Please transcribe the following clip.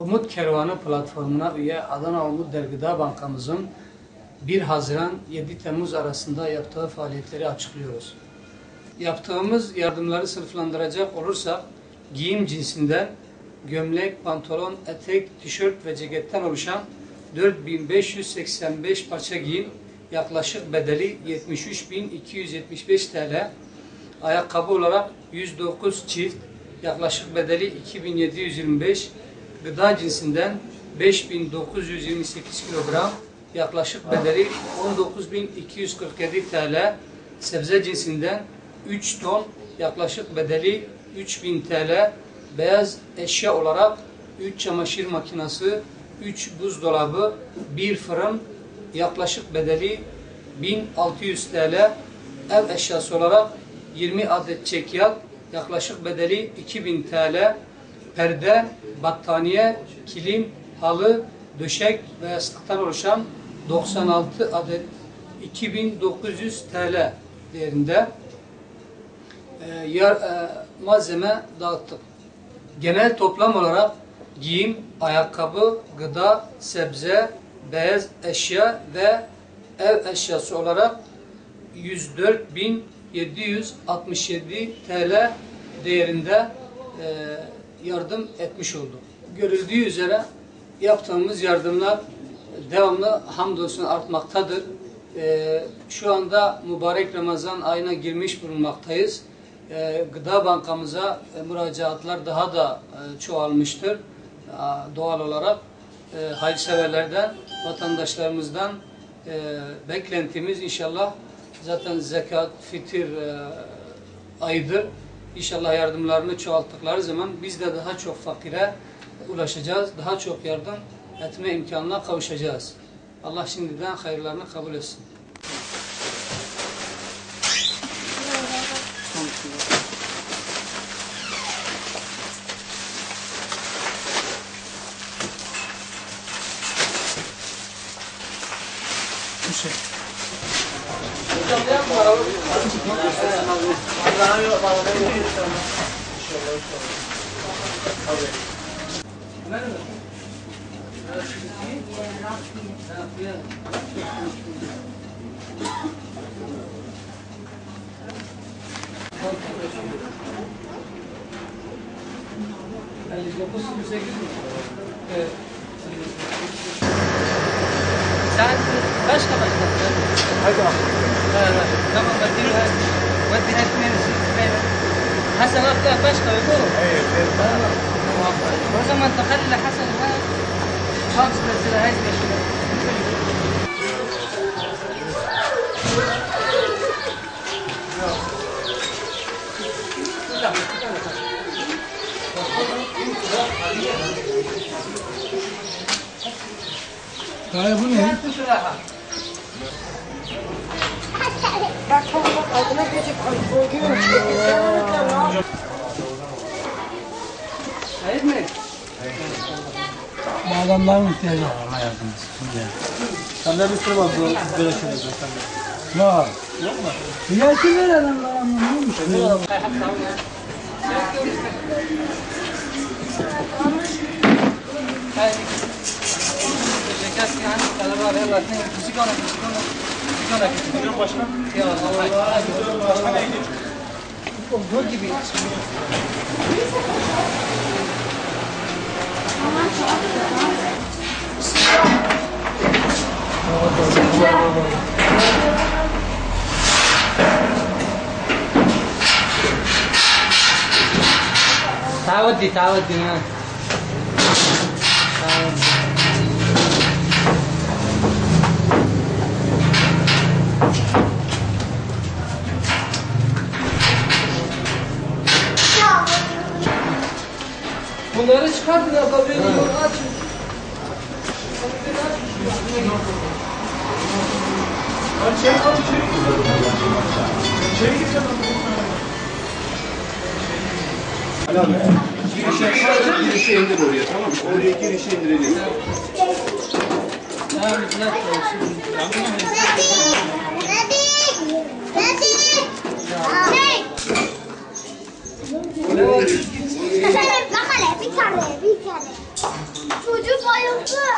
Umut Kervanı platformuna üye Adana Umut Dergida Bankamızın 1 Haziran 7 Temmuz arasında yaptığı faaliyetleri açıklıyoruz. Yaptığımız yardımları sınıflandıracak olursak giyim cinsinden gömlek, pantolon, etek, tişört ve ceketten oluşan 4585 parça giyim yaklaşık bedeli 73.275 TL, ayakkabı olarak 109 çift yaklaşık bedeli 2725, gıda cinsinden 5928 kilogram yaklaşık bedeli 19247 TL, sebze cinsinden 3 ton yaklaşık bedeli 3000 TL, beyaz eşya olarak 3 çamaşır makinesi, 3 buzdolabı, 1 fırın yaklaşık bedeli 1600 TL, ev eşyası olarak 20 adet çekyat yaklaşık bedeli 2000 TL, perde, battaniye, kilim, halı, döşek ve yastıktan oluşan 96 adet 2900 TL değerinde malzeme dağıttık. Genel toplam olarak giyim, ayakkabı, gıda, sebze, beyaz eşya ve ev eşyası olarak 104.767 TL değerinde yardım etmiş olduk. Görüldüğü üzere yaptığımız yardımlar devamlı hamdolsun artmaktadır. Şu anda mübarek Ramazan ayına girmiş bulunmaktayız. Gıda bankamıza müracaatlar daha da çoğalmıştır. Doğal olarak hayırseverlerden, vatandaşlarımızdan beklentimiz inşallah zaten zekat, fitir ayıdır. İnşallah yardımlarını çoğalttıkları zaman biz de daha çok fakire ulaşacağız, daha çok yardım etme imkanına kavuşacağız. Allah şimdiden hayırlarını kabul etsin. ساعات باشا هيدا تمام بديله ودي هاي 62 حسن اختار باشا يقول ايه خير ولما انت خلي حسن هاي خمس تنزل هاي bu ne? Bak adına geçip korkuyorum. Hayır mı? Bu adamların ihtiyacı var. Allah yardım etsin. Sende bir sürü var böyle şeyler sende. Var. Yok mu? Fiyatı ver adamlara anlamıyormuş. تعودي ما bunları çıkartın ya tabii açın. Girişi indir oraya, tamam mı? Oraya girişi indireceğiz. Bir kare. Güzel.